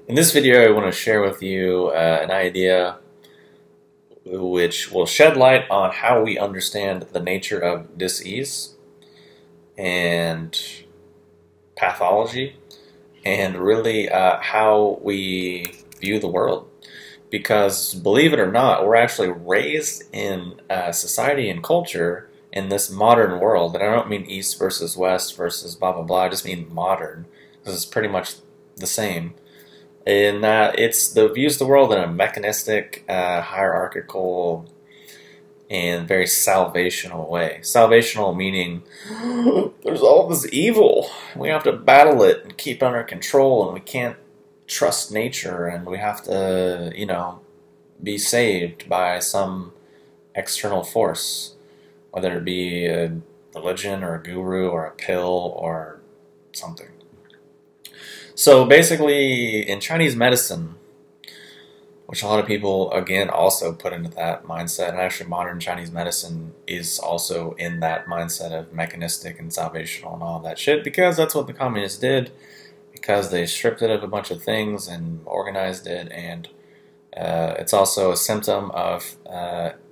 In this video, I want to share with you an idea which will shed light on how we understand the nature of dis-ease and pathology, and really how we view the world. Because believe it or not, we're actually raised in society and culture in this modern world. And I don't mean East versus West versus blah blah blah. I just mean modern, because it's pretty much the same. In that it's views the world in a mechanistic, hierarchical, and very salvational way. Salvational meaning there's all this evil. We have to battle it and keep it under control, and we can't trust nature, and we have to, be saved by some external force, whether it be a religion or a guru or a pill or something. So basically, in Chinese medicine, which a lot of people, again, also put into that mindset, and actually modern Chinese medicine is also in that mindset of mechanistic and salvational and all that shit, because that's what the communists did, because they stripped it of a bunch of things and organized it, and it's also a symptom of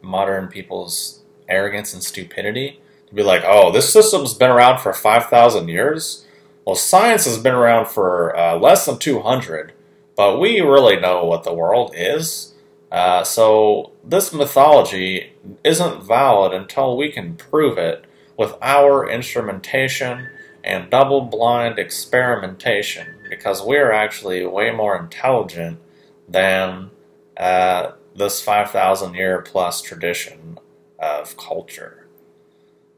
modern people's arrogance and stupidity. To be like, oh, this system's been around for 5,000 years? Well, science has been around for less than 200, but we really know what the world is. So this mythology isn't valid until we can prove it with our instrumentation and double-blind experimentation, because we're actually way more intelligent than this 5,000-year plus tradition of culture.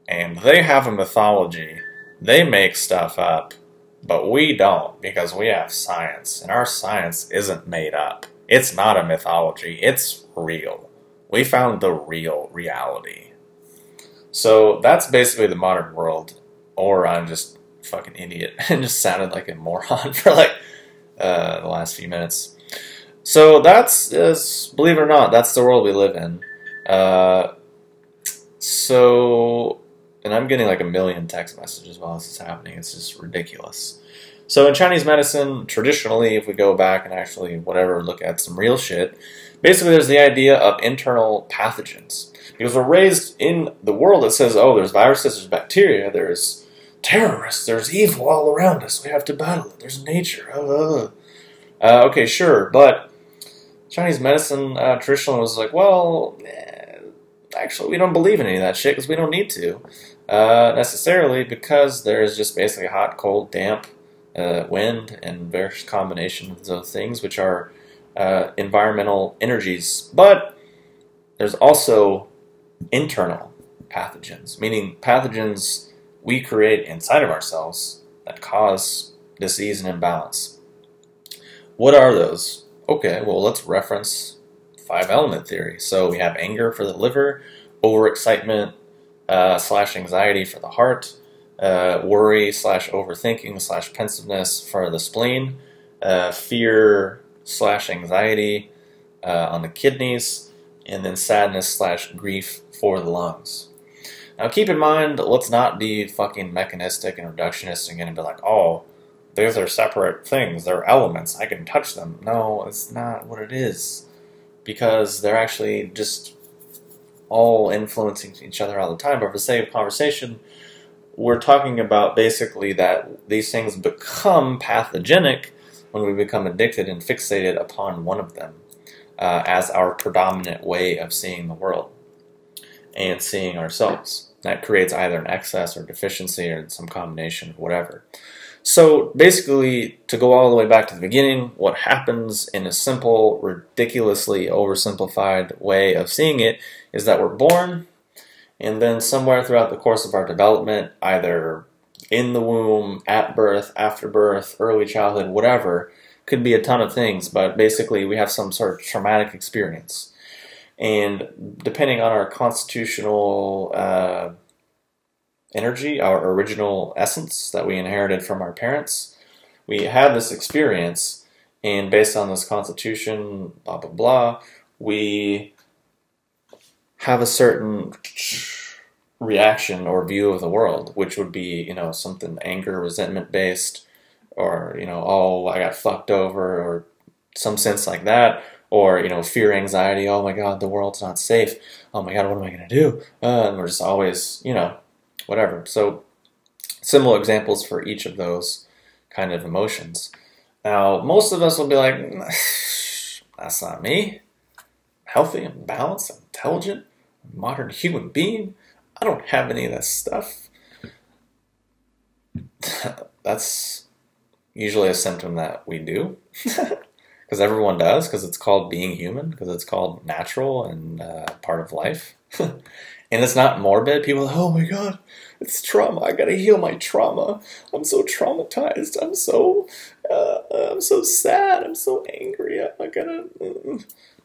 And they have a mythology. They make stuff up, but we don't, because we have science, and our science isn't made up. It's not a mythology, it's real. We found the real reality. So that's basically the modern world, or I'm just a fucking idiot and just sounded like a moron for like the last few minutes. So that's, believe it or not, that's the world we live in. And I'm getting like a million text messages while this is happening. It's just ridiculous. So in Chinese medicine, traditionally, if we go back and actually look at some real shit, basically there's the idea of internal pathogens. Because we're raised in the world that says, oh, there's viruses, there's bacteria, there's terrorists, there's evil all around us, we have to battle it, there's nature. Okay, sure, but Chinese medicine traditionally was like, well, actually, we don't believe in any of that shit because we don't need to, necessarily, because there's just basically hot, cold, damp, wind, and various combinations of those things, which are environmental energies. But there's also internal pathogens, meaning pathogens we create inside of ourselves that cause disease and imbalance. What are those? Okay, well, let's reference 5-element theory. So we have anger for the liver, overexcitement / anxiety for the heart, worry / overthinking / pensiveness for the spleen, fear / anxiety on the kidneys, and then sadness / grief for the lungs. Now keep in mind, let's not be fucking mechanistic and reductionist again and be like, oh, these are separate things, they're elements, I can touch them. No, it's not what it is. Because they're actually just all influencing each other all the time. But for the sake of conversation, we're talking about basically that these things become pathogenic when we become addicted and fixated upon one of them as our predominant way of seeing the world and seeing ourselves. That creates either an excess or deficiency or some combination of whatever. So basically, to go all the way back to the beginning, what happens in a simple, ridiculously oversimplified way of seeing it is that we're born, and then somewhere throughout the course of our development, either in the womb, at birth, after birth, early childhood, whatever, could be a ton of things, but basically we have some sort of traumatic experience. And depending on our constitutional energy, our original essence that we inherited from our parents, we have this experience, and based on this constitution, blah blah blah, we have a certain reaction or view of the world, which would be, something anger, resentment based, or, oh, I got fucked over, or some sense like that, or fear, anxiety. Oh my God, the world's not safe. Oh my God, what am I going to do? And we're just always, whatever. So similar examples for each of those kind of emotions. Now, most of us will be like, that's not me. I'm healthy, I'm balanced, I'm intelligent, I'm a modern human being. I don't have any of that stuff. That's usually a symptom that we do. Because everyone does, because it's called being human, because it's called natural and part of life. And it's not morbid. People are like, oh my God, it's trauma. I gotta heal my trauma. I'm so traumatized. I'm so sad. I'm so angry. I gotta.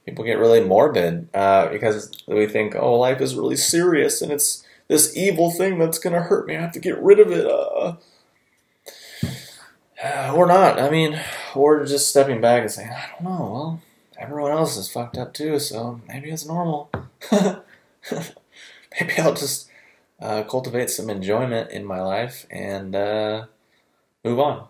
People get really morbid because we think, oh, life is really serious and it's this evil thing that's gonna hurt me. I have to get rid of it. We're not. I mean, we're just stepping back and saying, I don't know. Well, everyone else is fucked up too, so maybe it's normal. Maybe I'll just cultivate some enjoyment in my life and move on.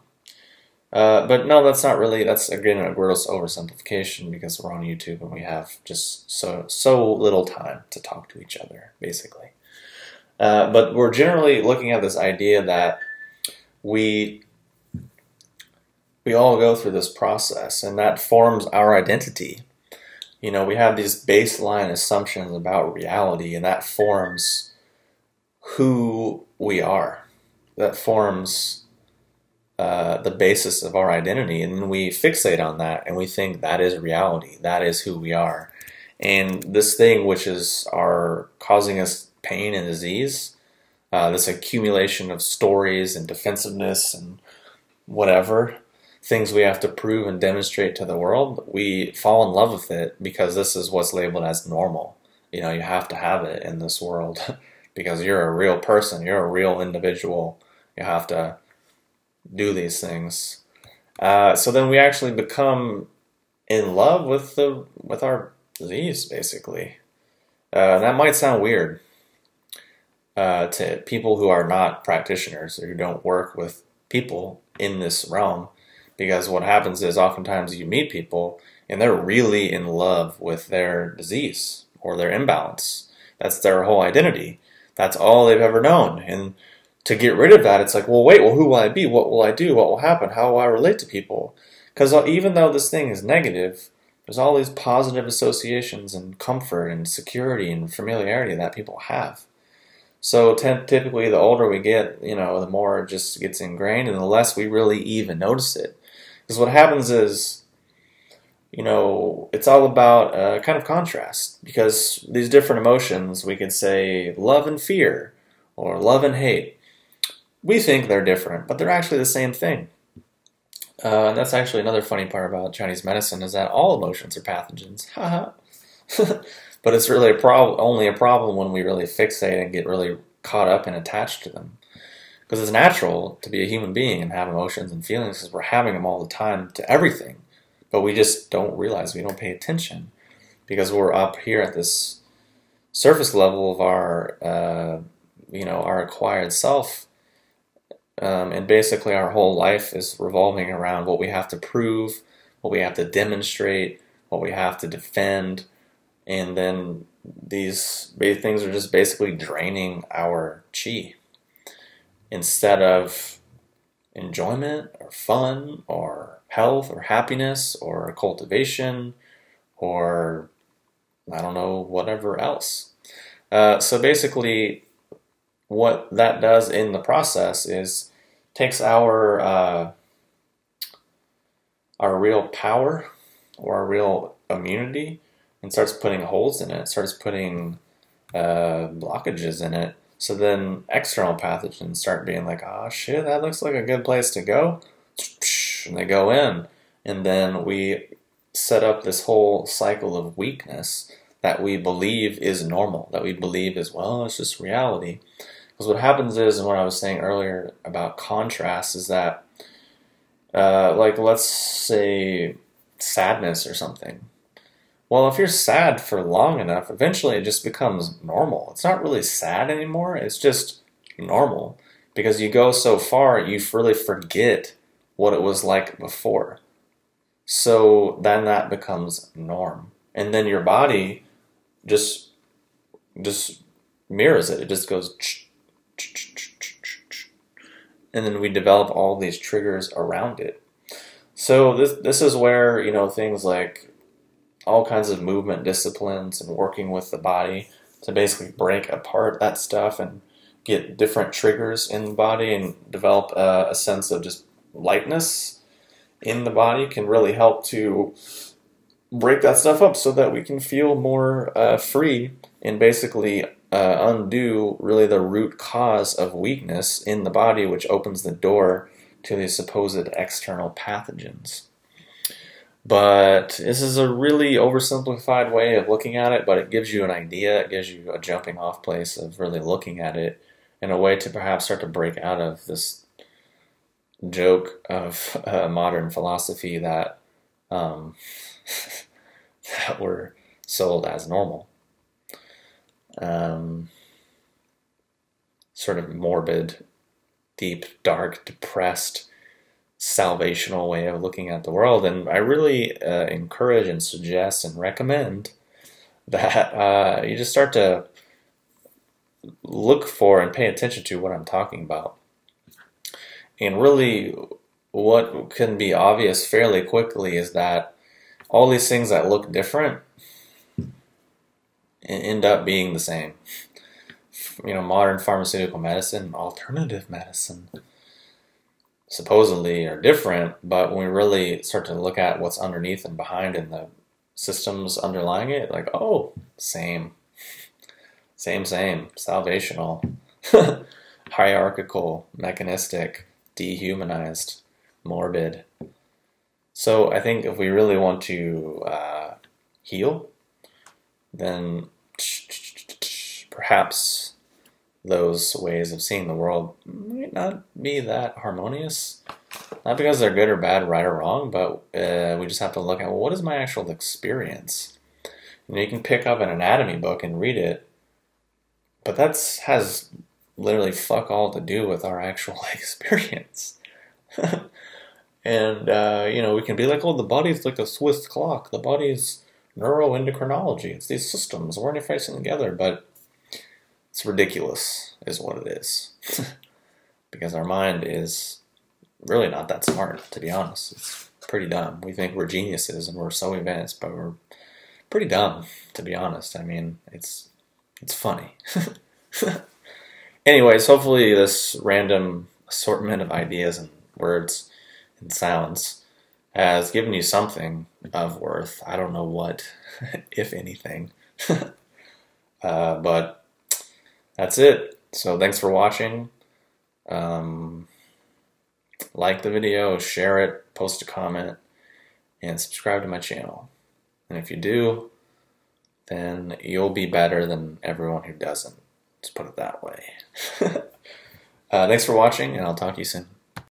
But no, that's not really. That's again a gross oversimplification because we're on YouTube and we have just so little time to talk to each other, basically. But we're generally looking at this idea that we all go through this process, and that forms our identity. We have these baseline assumptions about reality, and that forms who we are. That forms the basis of our identity, and then we fixate on that, and we think that is reality. That is who we are. And this thing which is causing us pain and disease, this accumulation of stories and defensiveness and whatever, things we have to prove and demonstrate to the world, we fall in love with it because this is what's labeled as normal. You have to have it in this world because you're a real person, you're a real individual. You have to do these things. So then we actually become in love with our disease, basically. That might sound weird to people who are not practitioners or who don't work with people in this realm. Because what happens is oftentimes you meet people and they're really in love with their disease or their imbalance. That's their whole identity. That's all they've ever known. And to get rid of that, it's like, well, wait, who will I be? What will I do? What will happen? How will I relate to people? Because even though this thing is negative, there's all these positive associations and comfort and security and familiarity that people have. So typically the older we get, the more it just gets ingrained and the less we really even notice it. Because what happens is, it's all about kind of contrast. Because these different emotions, we could say love and fear or love and hate. We think they're different, but they're actually the same thing. And that's actually another funny part about Chinese medicine is that all emotions are pathogens. But it's really only a problem when we really fixate and get really caught up and attached to them. Because it's natural to be a human being and have emotions and feelings because we're having them all the time to everything. But we just don't realize, we don't pay attention because we're up here at this surface level of our, our acquired self. And basically our whole life is revolving around what we have to prove, what we have to demonstrate, what we have to defend. And then these things are just basically draining our chi. Instead of enjoyment or fun or health or happiness or cultivation or, I don't know, whatever else. So basically what that does in the process is takes our real power or our real immunity and starts putting holes in it, starts putting blockages in it. So then external pathogens start being like, oh shit, that looks like a good place to go. And they go in. And then we set up this whole cycle of weakness that we believe is normal, that we believe is, well, it's just reality. Because what happens is, and what I was saying earlier about contrast, is that, like, let's say sadness or something. Well, if you're sad for long enough, eventually it just becomes normal. It's not really sad anymore. It's just normal. Because you go so far, you really forget what it was like before. So then that becomes norm. And then your body just mirrors it. It just goes and then we develop all these triggers around it. So this is where, you know, things like all kinds of movement disciplines and working with the body to basically break apart that stuff and get different triggers in the body and develop a sense of just lightness in the body can really help to break that stuff up so that we can feel more free and basically undo really the root cause of weakness in the body, which opens the door to these supposed external pathogens. But this is a really oversimplified way of looking at it, but it gives you an idea, it gives you a jumping off place of really looking at it in a way to perhaps start to break out of this joke of modern philosophy that that were sold as normal. Sort of morbid, deep, dark, depressed, salvational way of looking at the world. And I really encourage and suggest and recommend that you just start to look for and pay attention to what I'm talking about. And really what can be obvious fairly quickly is that all these things that look different end up being the same. You know, modern pharmaceutical medicine, alternative medicine, supposedly are different, but when we really start to look at what's underneath and behind in the systems underlying it, like, oh, same, salvational, hierarchical, mechanistic, dehumanized, morbid. So I think if we really want to heal, then perhaps those ways of seeing the world might not be that harmonious. Not because they're good or bad, right or wrong, but we just have to look at, well, what is my actual experience? And you can pick up an anatomy book and read it, but that has literally fuck all to do with our actual experience. And, you know, we can be like, oh, the body's like a Swiss clock. The body's neuroendocrinology. It's these systems. We're interfacing together, but it's ridiculous is what it is. Because our mind is really not that smart, to be honest. It's pretty dumb. We think we're geniuses and we're so advanced, but we're pretty dumb, to be honest. I mean, it's funny. Anyways, hopefully this random assortment of ideas and words and sounds has given you something of worth. I don't know what, if anything. But that's it. So thanks for watching. Like the video, share it, post a comment, and subscribe to my channel. And if you do, then you'll be better than everyone who doesn't. Let's put it that way. Thanks for watching, and I'll talk to you soon.